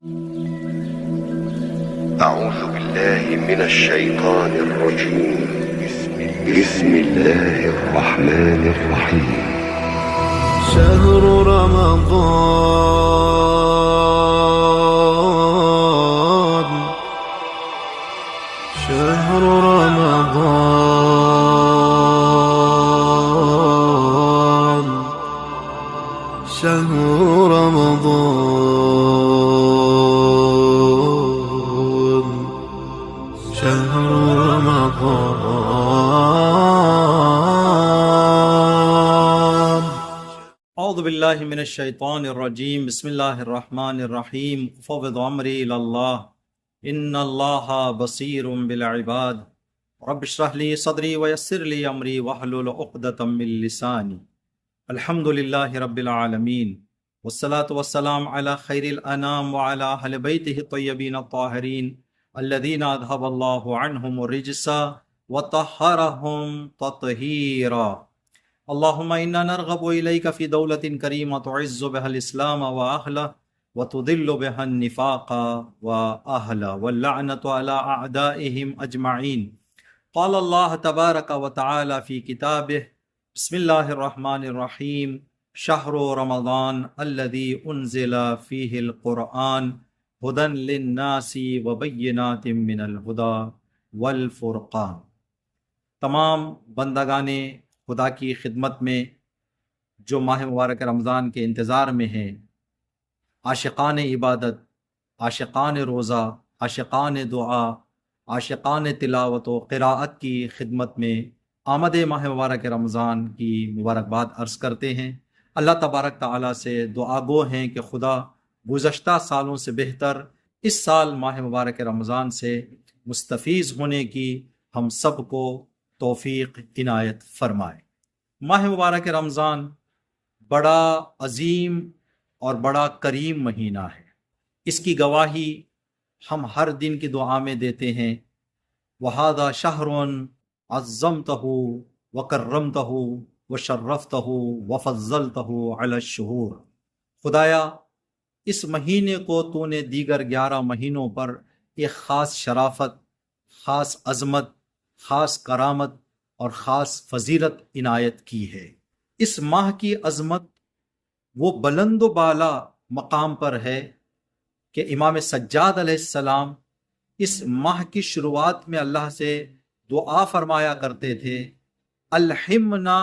أعوذ بالله من الشيطان الرجيم. بسم الله الرحمن الرحيم. شهر رمضان شهر رمضان شهر رمضان شهر رمضان. اعوذ باللہ من الشیطان الرجیم. بسم اللہ الرحمن الرحیم. افوض امری الی اللہ ان اللہ بصیر بالعباد. رب اشرح لی صدری ویسر لی امری واحلل عقدۃ من لسانی. الحمد للہ رب العالمین والصلاة والسلام علی خیر الانام وعلی اہل بیتہ الطیبین الطاہرین الذین اذھب اللہ عنہم الرجس وطہرہم تطہیرا. اللهم إنا نرغب إليك في دولة كريمة تعز بها الإسلام وأهله وتذل بها النفاق وأهله واللعنة على أعدائهم أجمعين. قال الله تبارك وتعالى في كتابه بسم الله الرحمن الرحيم شهر رمضان الذي أنزل فيه القرآن هدى للناس وبينات من الهدى والفرقان. تمام بندگان خدا کی خدمت میں جو ماہ مبارک رمضان کے انتظار میں ہیں، عاشقان عبادت، عاشقان روزہ، عاشقان دعا، عاشقان تلاوت و قراءت کی خدمت میں آمد ماہ مبارک رمضان کی مبارکباد عرض کرتے ہیں. اللہ تبارک تعالیٰ سے دعا گو ہیں کہ خدا گزشتہ سالوں سے بہتر اس سال ماہ مبارک رمضان سے مستفیض ہونے کی ہم سب کو توفیق عنایت فرمائے. ماہ مبارک رمضان بڑا عظیم اور بڑا کریم مہینہ ہے. اس کی گواہی ہم ہر دن کی دعا میں دیتے ہیں. وَهَذَا شَهْرٌ عَظَّمْتَهُ وَكَرَّمْتَهُ وَشَرَّفْتَهُ وَفَضَّلْتَهُ عَلَى الشُّهُورِ. خدایا اس مہینے کو تو نے دیگر 11 مہینوں پر ایک خاص شرافت، خاص عظمت، خاص کرامت اور خاص فضیلت عنایت کی ہے. اس ماہ کی عظمت وہ بلند و بالا مقام پر ہے کہ امام سجاد علیہ السلام اس ماہ کی شروعات میں اللہ سے دعا فرمایا کرتے تھے، الہمنا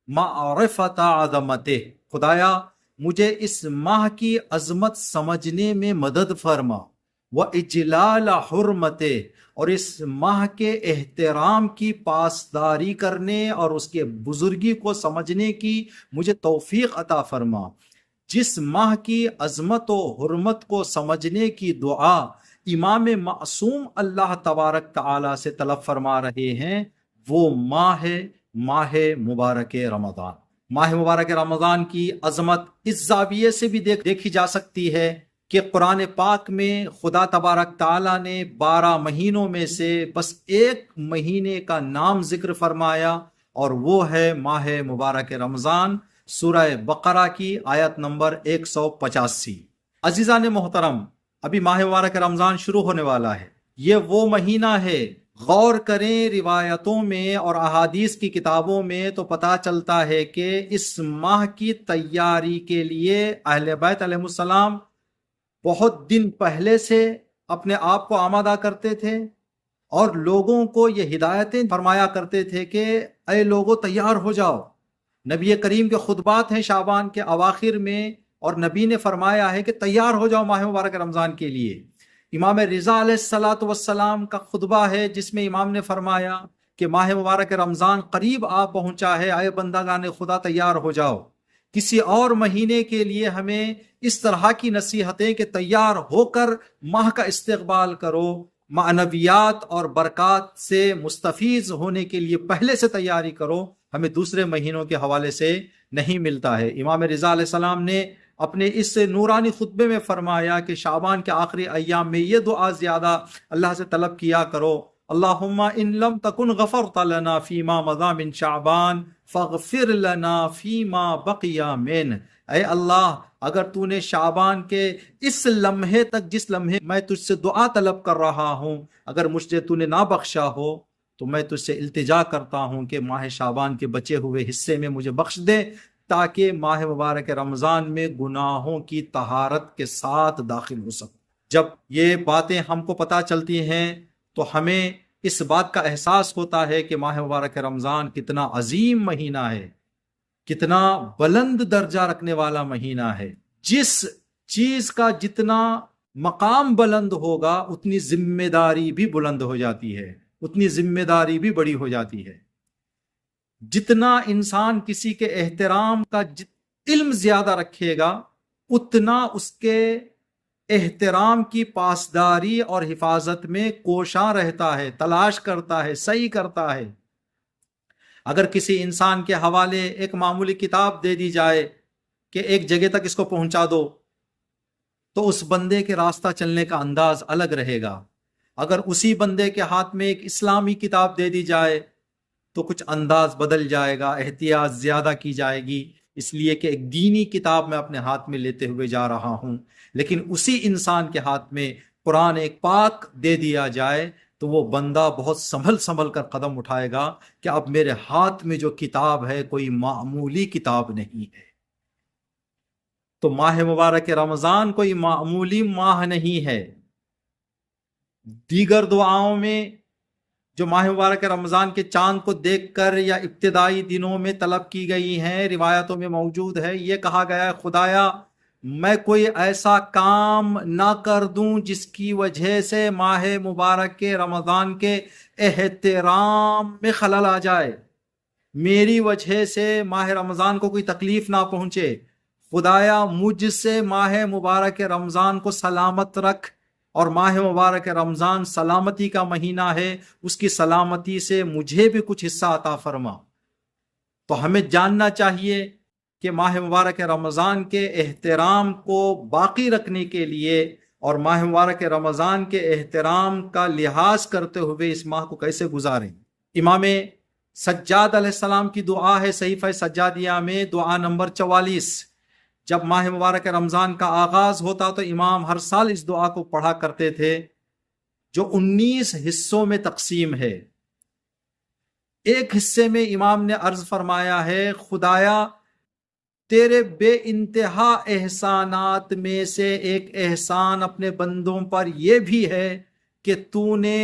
معرفت عظمتہ. خدایا مجھے اس ماہ کی عظمت سمجھنے میں مدد فرما، وَإِجْلَالَ حُرْمَتِهِ، اور اس ماہ کے احترام کی پاسداری کرنے اور اس کے بزرگی کو سمجھنے کی مجھے توفیق عطا فرما. جس ماہ کی عظمت و حرمت کو سمجھنے کی دعا امام معصوم اللہ تبارک تعالی سے طلب فرما رہے ہیں، وہ ماہ مبارک رمضان. ماہ مبارک رمضان کی عظمت اس زاویے سے بھی دیکھی جا سکتی ہے کہ قرآن پاک میں خدا تبارک تعالیٰ نے 12 مہینوں میں سے بس ایک مہینے کا نام ذکر فرمایا اور وہ ہے ماہ مبارک رمضان. سورہ بقرہ کی آیت نمبر 185. عزیزان محترم، ابھی ماہ مبارک رمضان شروع ہونے والا ہے. یہ وہ مہینہ ہے، غور کریں روایتوں میں اور احادیث کی کتابوں میں تو پتہ چلتا ہے کہ اس ماہ کی تیاری کے لیے اہل بیت علیہ السلام بہت دن پہلے سے اپنے آپ کو آمادہ کرتے تھے اور لوگوں کو یہ ہدایتیں فرمایا کرتے تھے کہ اے لوگوں تیار ہو جاؤ. نبی کریم کے خطبات ہیں شعبان کے اواخر میں اور نبی نے فرمایا ہے کہ تیار ہو جاؤ ماہ مبارک رمضان کے لیے. امام رضا علیہ السلام کا خطبہ ہے جس میں امام نے فرمایا کہ ماہ مبارک رمضان قریب آ پہنچا ہے، اے بندگان خدا تیار ہو جاؤ. کسی اور مہینے کے لیے ہمیں اس طرح کی نصیحتیں کہ تیار ہو کر ماہ کا استقبال کرو، معنویات اور برکات سے مستفیض ہونے کے لیے پہلے سے تیاری کرو، ہمیں دوسرے مہینوں کے حوالے سے نہیں ملتا ہے. امام رضا علیہ السلام نے اپنے اس نورانی خطبے میں فرمایا کہ شعبان کے آخری ایام میں یہ دعا زیادہ اللہ سے طلب کیا کرو، اللہم ان لم تکن غفرت لنا فیما مضی من شعبان فاغفر لنا فیما بقی من. اے اللہ اگر تو نے شعبان کے اس لمحے تک، جس لمحے میں تجھ سے دعا طلب کر رہا ہوں، اگر مجھے تو نے نہ بخشا ہو تو میں تجھ سے التجا کرتا ہوں کہ ماہ شعبان کے بچے ہوئے حصے میں مجھے بخش دے، تاکہ ماہ مبارک رمضان میں گناہوں کی طہارت کے ساتھ داخل ہو سکوں۔ جب یہ باتیں ہم کو پتہ چلتی ہیں تو ہمیں اس بات کا احساس ہوتا ہے کہ ماہ مبارک رمضان کتنا عظیم مہینہ ہے، کتنا بلند درجہ رکھنے والا مہینہ ہے۔ جس چیز کا جتنا مقام بلند ہوگا اتنی ذمہ داری بھی بلند ہو جاتی ہے، اتنی ذمہ داری بھی بڑی ہو جاتی ہے۔ جتنا انسان کسی کے احترام کا علم زیادہ رکھے گا اتنا اس کے احترام کی پاسداری اور حفاظت میں کوشاں رہتا ہے، تلاش کرتا ہے، صحیح کرتا ہے۔ اگر کسی انسان کے حوالے ایک معمولی کتاب دے دی جائے کہ ایک جگہ تک اس کو پہنچا دو، تو اس بندے کے راستہ چلنے کا انداز الگ رہے گا۔ اگر اسی بندے کے ہاتھ میں ایک اسلامی کتاب دے دی جائے تو کچھ انداز بدل جائے گا، احتیاط زیادہ کی جائے گی، اس لیے کہ ایک دینی کتاب میں اپنے ہاتھ میں لیتے ہوئے جا رہا ہوں۔ لیکن اسی انسان کے ہاتھ میں قرآن ایک پاک دے دیا جائے تو وہ بندہ بہت سنبھل کر قدم اٹھائے گا کہ اب میرے ہاتھ میں جو کتاب ہے کوئی معمولی کتاب نہیں ہے۔ تو ماہ مبارک رمضان کوئی معمولی ماہ نہیں ہے۔ دیگر دعاؤں میں جو ماہ مبارک رمضان کے چاند کو دیکھ کر یا ابتدائی دنوں میں طلب کی گئی ہیں، روایتوں میں موجود ہے، یہ کہا گیا ہے خدایا میں کوئی ایسا کام نہ کر دوں جس کی وجہ سے ماہ مبارک کے رمضان کے احترام میں خلل آ جائے، میری وجہ سے ماہ رمضان کو کوئی تکلیف نہ پہنچے۔ خدایا مجھ سے ماہ مبارک رمضان کو سلامت رکھ، اور ماہ مبارک رمضان سلامتی کا مہینہ ہے، اس کی سلامتی سے مجھے بھی کچھ حصہ عطا فرما۔ تو ہمیں جاننا چاہیے کہ ماہ مبارک رمضان کے احترام کو باقی رکھنے کے لیے اور ماہ مبارک رمضان کے احترام کا لحاظ کرتے ہوئے اس ماہ کو کیسے گزاریں۔ امام سجاد علیہ السلام کی دعا ہے صحیفہ سجادیہ میں دعا نمبر 44۔ جب ماہ مبارک رمضان کا آغاز ہوتا تو امام ہر سال اس دعا کو پڑھا کرتے تھے، جو 19 حصوں میں تقسیم ہے۔ ایک حصے میں امام نے عرض فرمایا ہے خدایا تیرے بے انتہا احسانات میں سے ایک احسان اپنے بندوں پر یہ بھی ہے کہ تو نے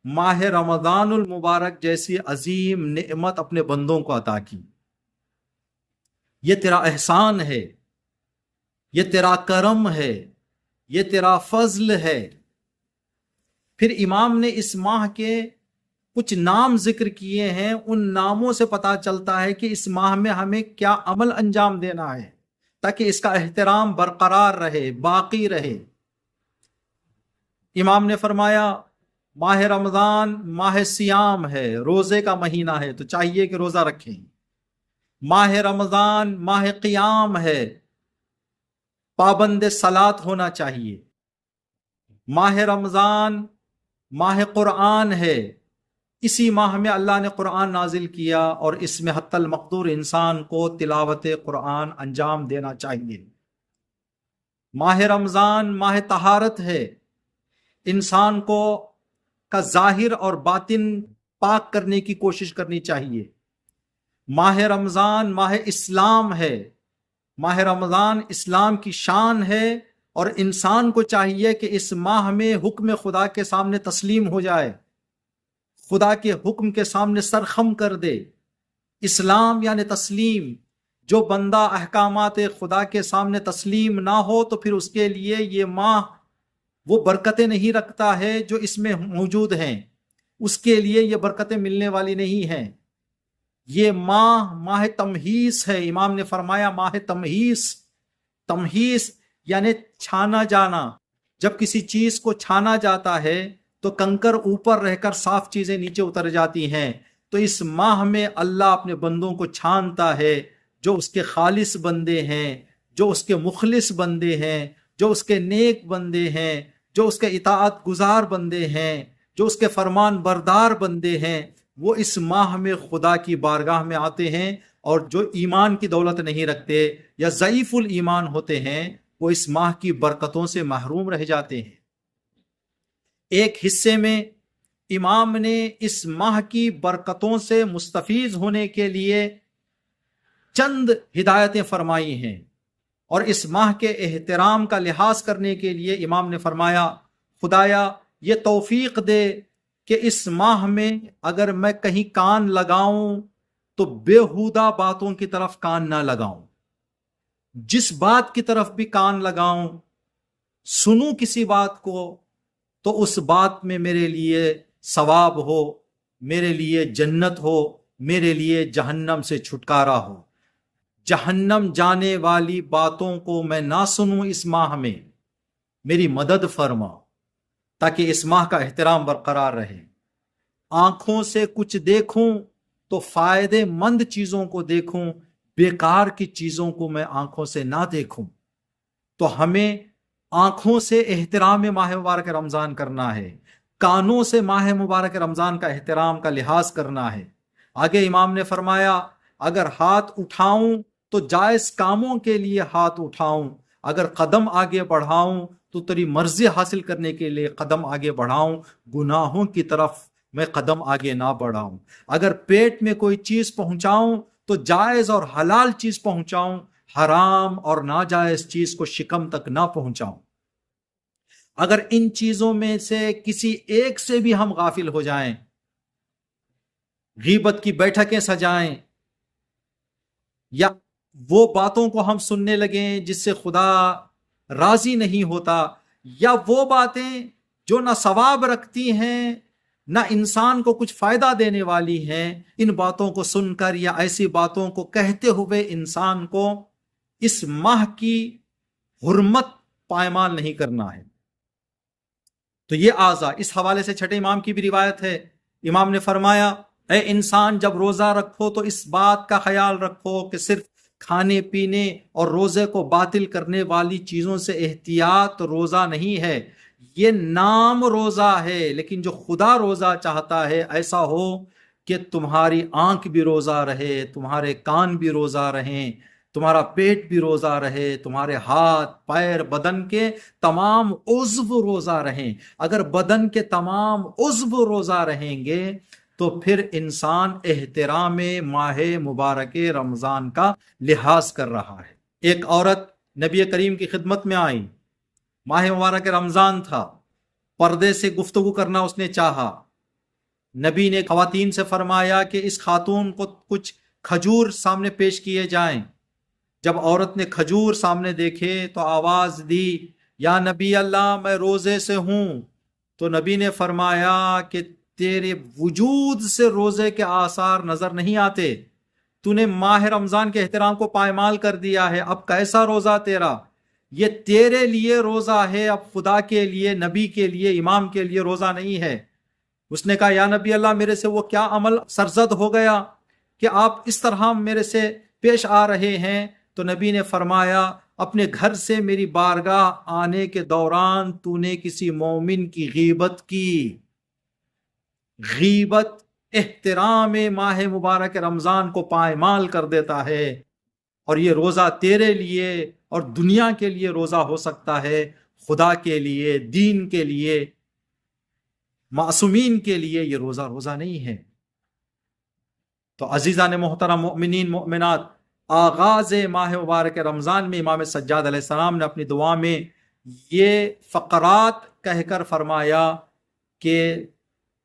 ماہ رمضان المبارک جیسی عظیم نعمت اپنے بندوں کو عطا کی۔ یہ تیرا احسان ہے، یہ تیرا کرم ہے، یہ تیرا فضل ہے۔ پھر امام نے اس ماہ کے کچھ نام ذکر کیے ہیں، ان ناموں سے پتہ چلتا ہے کہ اس ماہ میں ہمیں کیا عمل انجام دینا ہے تاکہ اس کا احترام برقرار رہے، باقی رہے۔ امام نے فرمایا ماہ رمضان ماہ سیام ہے، روزے کا مہینہ ہے تو چاہیے کہ روزہ رکھیں۔ ماہ رمضان ماہ قیام ہے، پابند صلاۃ ہونا چاہیے۔ ماہ رمضان ماہ قرآن ہے، اسی ماہ میں اللہ نے قرآن نازل کیا اور اس میں حتی المقدور انسان کو تلاوت قرآن انجام دینا چاہیے۔ ماہ رمضان ماہ طہارت ہے، انسان کو کا ظاہر اور باطن پاک کرنے کی کوشش کرنی چاہیے۔ ماہ رمضان ماہ اسلام ہے، ماہ رمضان اسلام کی شان ہے اور انسان کو چاہیے کہ اس ماہ میں حکم خدا کے سامنے تسلیم ہو جائے، خدا کے حکم کے سامنے سر خم کر دے۔ اسلام یعنی تسلیم۔ جو بندہ احکامات خدا کے سامنے تسلیم نہ ہو تو پھر اس کے لیے یہ ماہ وہ برکتیں نہیں رکھتا ہے جو اس میں موجود ہیں، اس کے لیے یہ برکتیں ملنے والی نہیں ہیں۔ یہ ماہ تمہیس ہے۔ امام نے فرمایا ماہ تمہیس یعنی چھانا جانا۔ جب کسی چیز کو چھانا جاتا ہے تو کنکر اوپر رہ کر صاف چیزیں نیچے اتر جاتی ہیں، تو اس ماہ میں اللہ اپنے بندوں کو چھانتا ہے، جو اس کے خالص بندے ہیں، جو اس کے مخلص بندے ہیں، جو اس کے نیک بندے ہیں، جو اس کے اطاعت گزار بندے ہیں، جو اس کے فرمان بردار بندے ہیں، وہ اس ماہ میں خدا کی بارگاہ میں آتے ہیں اور جو ایمان کی دولت نہیں رکھتے یا ضعیف الایمان ہوتے ہیں وہ اس ماہ کی برکتوں سے محروم رہ جاتے ہیں۔ ایک حصے میں امام نے اس ماہ کی برکتوں سے مستفیض ہونے کے لیے چند ہدایتیں فرمائی ہیں، اور اس ماہ کے احترام کا لحاظ کرنے کے لیے امام نے فرمایا خدایا یہ توفیق دے کہ اس ماہ میں اگر میں کہیں کان لگاؤں تو بیہودہ باتوں کی طرف کان نہ لگاؤں، جس بات کی طرف بھی کان لگاؤں سنوں کسی بات کو تو اس بات میں میرے لیے ثواب ہو، میرے لیے جنت ہو، میرے لیے جہنم سے چھٹکارا ہو۔ جہنم جانے والی باتوں کو میں نہ سنوں اس ماہ میں، میری مدد فرما تاکہ اس ماہ کا احترام برقرار رہے۔ آنکھوں سے کچھ دیکھوں تو فائدے مند چیزوں کو دیکھوں، بیکار کی چیزوں کو میں آنکھوں سے نہ دیکھوں۔ تو ہمیں آنکھوں سے احترام ماہ مبارک رمضان کرنا ہے، کانوں سے ماہ مبارک رمضان کا احترام کا لحاظ کرنا ہے۔ آگے امام نے فرمایا اگر ہاتھ اٹھاؤں تو جائز کاموں کے لیے ہاتھ اٹھاؤں، اگر قدم آگے بڑھاؤں تو تیری مرضی حاصل کرنے کے لیے قدم آگے بڑھاؤں، گناہوں کی طرف میں قدم آگے نہ بڑھاؤں۔ اگر پیٹ میں کوئی چیز پہنچاؤں تو جائز اور حلال چیز پہنچاؤں، حرام اور ناجائز چیز کو شکم تک نہ پہنچاؤں۔ اگر ان چیزوں میں سے کسی ایک سے بھی ہم غافل ہو جائیں، غیبت کی بیٹھکیں سجائیں یا وہ باتوں کو ہم سننے لگیں جس سے خدا راضی نہیں ہوتا، یا وہ باتیں جو نہ ثواب رکھتی ہیں نہ انسان کو کچھ فائدہ دینے والی ہیں، ان باتوں کو سن کر یا ایسی باتوں کو کہتے ہوئے انسان کو اس ماہ کی حرمت پائمال نہیں کرنا ہے۔ تو یہ اعضاء اس حوالے سے چھٹے امام کی بھی روایت ہے، امام نے فرمایا اے انسان جب روزہ رکھو تو اس بات کا خیال رکھو کہ صرف کھانے پینے اور روزے کو باطل کرنے والی چیزوں سے احتیاط روزہ نہیں ہے، یہ نام روزہ ہے، لیکن جو خدا روزہ چاہتا ہے ایسا ہو کہ تمہاری آنکھ بھی روزہ رہے، تمہارے کان بھی روزہ رہیں، تمہارا پیٹ بھی روزہ رہے، تمہارے ہاتھ پیر بدن کے تمام عضو روزہ رہیں۔ اگر بدن کے تمام عضو روزہ رہیں گے تو پھر انسان احترام ماہ مبارک رمضان کا لحاظ کر رہا ہے۔ ایک عورت نبی کریم کی خدمت میں آئی، ماہ مبارک رمضان تھا، پردے سے گفتگو کرنا اس نے چاہا۔ نبی نے خواتین سے فرمایا کہ اس خاتون کو کچھ کھجور سامنے پیش کیے جائیں۔ جب عورت نے کھجور سامنے دیکھے تو آواز دی یا نبی اللہ میں روزے سے ہوں، تو نبی نے فرمایا کہ تیرے وجود سے روزے کے آثار نظر نہیں آتے، تو نے ماہ رمضان کے احترام کو پائمال کر دیا ہے، اب کیسا روزہ تیرا؟ یہ تیرے لیے روزہ ہے، اب خدا کے لیے، نبی کے لیے، امام کے لیے روزہ نہیں ہے۔ اس نے کہا یا نبی اللہ میرے سے وہ کیا عمل سرزد ہو گیا کہ آپ اس طرح میرے سے پیش آ رہے ہیں؟ تو نبی نے فرمایا اپنے گھر سے میری بارگاہ آنے کے دوران تو نے کسی مومن کی غیبت کی۔ غیبت احترام ماہ مبارک رمضان کو پائمال کر دیتا ہے، اور یہ روزہ تیرے لیے اور دنیا کے لیے روزہ ہو سکتا ہے، خدا کے لیے، دین کے لیے، معصومین کے لیے یہ روزہ نہیں ہے۔ تو عزیزان محترم مؤمنین مؤمنات، آغاز ماہ مبارک رمضان میں امام سجاد علیہ السلام نے اپنی دعا میں یہ فقرات کہہ کر فرمایا کہ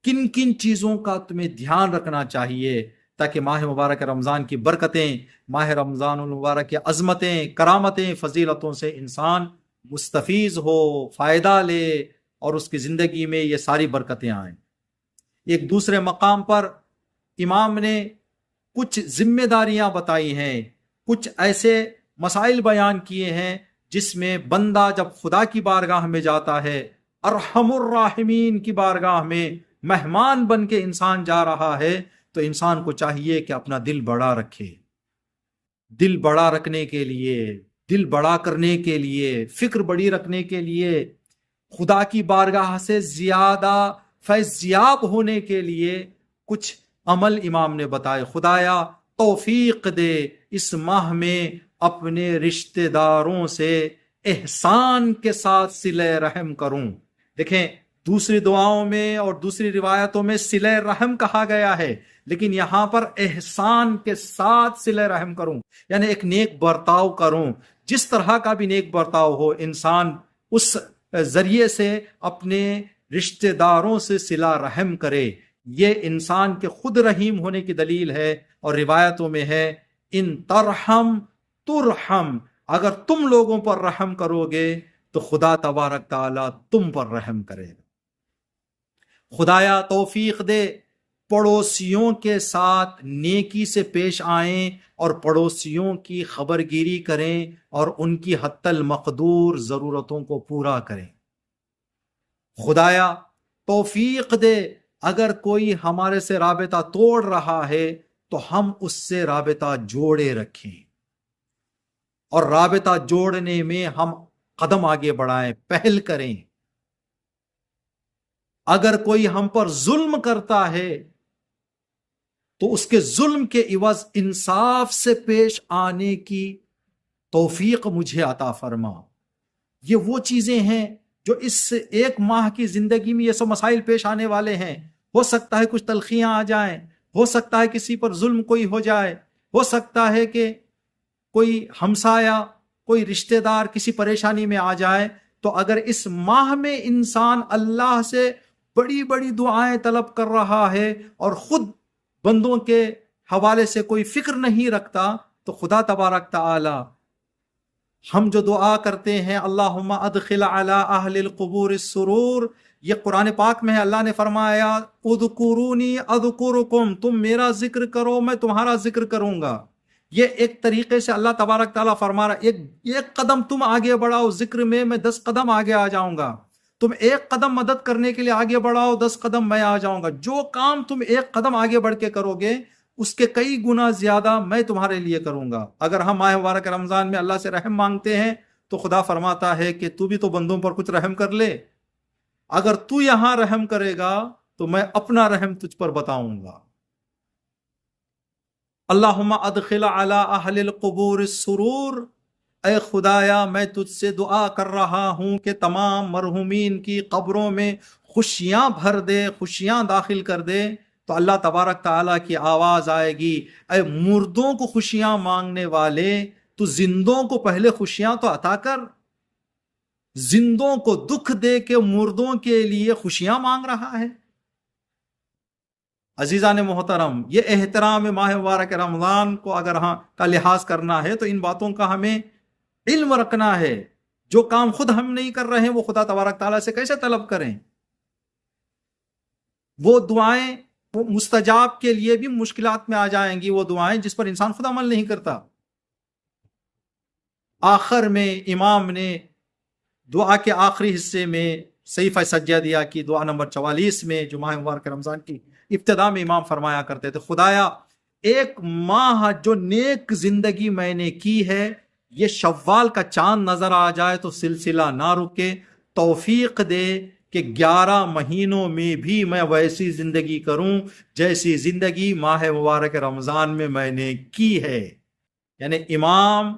کن کن چیزوں کا تمہیں دھیان رکھنا چاہیے تاکہ ماہ مبارک رمضان کی برکتیں، ماہ رمضان المبارک کی عظمتیں، کرامتیں، فضیلتوں سے انسان مستفیض ہو، فائدہ لے اور اس کی زندگی میں یہ ساری برکتیں آئیں۔ ایک دوسرے مقام پر امام نے کچھ ذمہ داریاں بتائی ہیں، کچھ ایسے مسائل بیان کیے ہیں جس میں بندہ جب خدا کی بارگاہ میں جاتا ہے، ارحم الراحمین کی بارگاہ میں مہمان بن کے انسان جا رہا ہے، تو انسان کو چاہیے کہ اپنا دل بڑا رکھے۔ دل بڑا رکھنے کے لیے، دل بڑا کرنے کے لیے، فکر بڑی رکھنے کے لیے، خدا کی بارگاہ سے زیادہ فیضیاب ہونے کے لیے کچھ عمل امام نے بتائے۔ خدایا توفیق دے اس ماہ میں اپنے رشتہ داروں سے احسان کے ساتھ صلہ رحم کروں۔ دیکھیں دوسری دعاؤں میں اور دوسری روایتوں میں صلہ رحم کہا گیا ہے، لیکن یہاں پر احسان کے ساتھ صلہ رحم کروں، یعنی ایک نیک برتاؤ کروں۔ جس طرح کا بھی نیک برتاؤ ہو، انسان اس ذریعے سے اپنے رشتہ داروں سے صلہ رحم کرے، یہ انسان کے خود رحیم ہونے کی دلیل ہے۔ اور روایتوں میں ہے ان ترحم ترحم، اگر تم لوگوں پر رحم کرو گے تو خدا تبارک تعالیٰ تم پر رحم کرے گا۔ خدایا توفیق دے پڑوسیوں کے ساتھ نیکی سے پیش آئیں اور پڑوسیوں کی خبرگیری کریں اور ان کی حتی المقدور ضرورتوں کو پورا کریں۔ خدایا توفیق دے اگر کوئی ہمارے سے رابطہ توڑ رہا ہے تو ہم اس سے رابطہ جوڑے رکھیں، اور رابطہ جوڑنے میں ہم قدم آگے بڑھائیں، پہل کریں۔ اگر کوئی ہم پر ظلم کرتا ہے تو اس کے ظلم کے عوض انصاف سے پیش آنے کی توفیق مجھے عطا فرما۔ یہ وہ چیزیں ہیں جو اس ایک ماہ کی زندگی میں یہ سب مسائل پیش آنے والے ہیں۔ ہو سکتا ہے کچھ تلخیاں آ جائیں، ہو سکتا ہے کسی پر ظلم کوئی ہو جائے، ہو سکتا ہے کہ کوئی ہمسایہ کوئی رشتہ دار کسی پریشانی میں آ جائے۔ تو اگر اس ماہ میں انسان اللہ سے بڑی بڑی دعائیں طلب کر رہا ہے اور خود بندوں کے حوالے سے کوئی فکر نہیں رکھتا، تو خدا تبارک تعالی ہم جو دعا کرتے ہیں اللہم ادخل علی اہل القبور السرور، یہ قرآن پاک میں ہے۔ اللہ نے فرمایا اذکرونی اذکرکم، تم میرا ذکر کرو میں تمہارا ذکر کروں گا۔ یہ ایک طریقے سے اللہ تبارک تعالیٰ فرما رہا ہے ایک قدم تم آگے بڑھاؤ ذکر میں 10 قدم آگے آ جاؤں گا۔ تم ایک قدم مدد کرنے کے لیے آگے بڑھاؤ، 10 قدم میں آ جاؤں گا۔ جو کام تم ایک قدم آگے بڑھ کے کرو گے اس کے کئی گنا زیادہ میں تمہارے لیے کروں گا۔ اگر ہم ماہ مبارک رمضان میں اللہ سے رحم مانگتے ہیں تو خدا فرماتا ہے کہ تو بھی تو بندوں پر کچھ رحم کر لے۔ اگر تو یہاں رحم کرے گا تو میں اپنا رحم تجھ پر بتاؤں گا۔ اللہم ادخل علی اہل القبور السرور، اے خدایا میں تجھ سے دعا کر رہا ہوں کہ تمام مرحومین کی قبروں میں خوشیاں بھر دے، خوشیاں داخل کر دے۔ تو اللہ تبارک تعالیٰ کی آواز آئے گی، اے مردوں کو خوشیاں مانگنے والے، تو زندوں کو پہلے خوشیاں تو عطا کر۔ زندوں کو دکھ دے کے مردوں کے لیے خوشیاں مانگ رہا ہے۔ عزیزان محترم، یہ احترام ماہ مبارک رمضان کو اگر کا لحاظ کرنا ہے تو ان باتوں کا ہمیں علم رکھنا ہے۔ جو کام خود ہم نہیں کر رہے ہیں وہ خدا تبارک تعالیٰ سے کیسے طلب کریں؟ وہ دعائیں وہ مستجاب کے لیے بھی مشکلات میں آ جائیں گی، وہ دعائیں جس پر انسان خود عمل نہیں کرتا۔ آخر میں امام نے دعا کے آخری حصے میں صحیفہ سجدہ کی دعا نمبر 44 میں جو ماہ مبارک رمضان کی ابتدا میں امام فرمایا کرتے تھے، خدایا ایک ماہ جو نیک زندگی میں نے کی ہے، یہ شوال کا چاند نظر آ جائے تو سلسلہ نہ رکے، توفیق دے کہ 11 مہینوں میں بھی میں ویسی زندگی کروں جیسی زندگی ماہ مبارک رمضان میں نے کی ہے۔ یعنی امام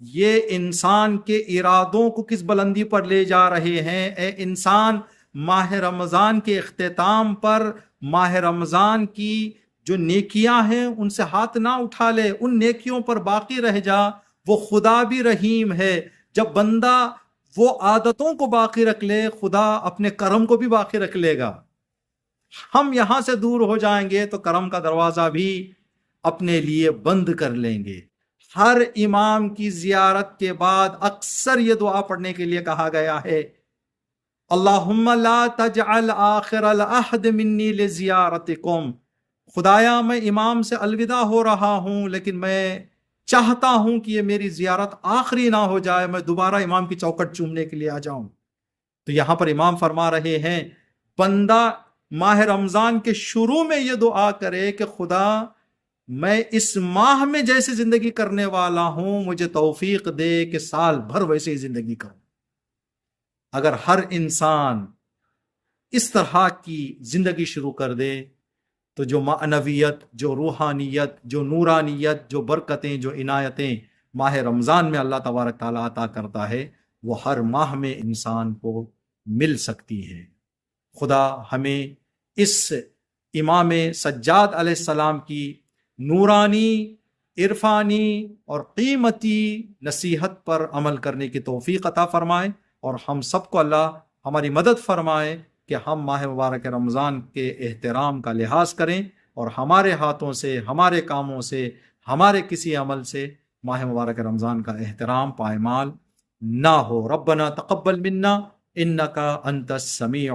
یہ انسان کے ارادوں کو کس بلندی پر لے جا رہے ہیں۔ اے انسان، ماہ رمضان کے اختتام پر ماہ رمضان کی جو نیکیاں ہیں ان سے ہاتھ نہ اٹھا لے، ان نیکیوں پر باقی رہ جا۔ وہ خدا بھی رحیم ہے، جب بندہ وہ عادتوں کو باقی رکھ لے خدا اپنے کرم کو بھی باقی رکھ لے گا۔ ہم یہاں سے دور ہو جائیں گے تو کرم کا دروازہ بھی اپنے لیے بند کر لیں گے۔ ہر امام کی زیارت کے بعد اکثر یہ دعا پڑھنے کے لیے کہا گیا ہے، اللہم لا تجعل آخر العہد منی لزیارتکم، خدایا میں امام سے الوداع ہو رہا ہوں لیکن میں چاہتا ہوں کہ یہ میری زیارت آخری نہ ہو جائے، میں دوبارہ امام کی چوکٹ چومنے کے لیے آ جاؤں۔ تو یہاں پر امام فرما رہے ہیں بندہ ماہ رمضان کے شروع میں یہ دعا کرے کہ خدا میں اس ماہ میں جیسی زندگی کرنے والا ہوں مجھے توفیق دے کہ سال بھر ویسے ہی زندگی کروں۔ اگر ہر انسان اس طرح کی زندگی شروع کر دے تو جو معنویت، جو روحانیت، جو نورانیت، جو برکتیں، جو عنایتیں ماہ رمضان میں اللہ تبارک تعالیٰ عطا کرتا ہے وہ ہر ماہ میں انسان کو مل سکتی ہے۔ خدا ہمیں اس امام سجاد علیہ السلام کی نورانی، عرفانی اور قیمتی نصیحت پر عمل کرنے کی توفیق عطا فرمائے، اور ہم سب کو اللہ ہماری مدد فرمائے کہ ہم ماہ مبارک رمضان کے احترام کا لحاظ کریں، اور ہمارے ہاتھوں سے، ہمارے کاموں سے، ہمارے کسی عمل سے ماہ مبارک رمضان کا احترام پائمال نہ ہو۔ ربنا تقبل منا انک انت السمیع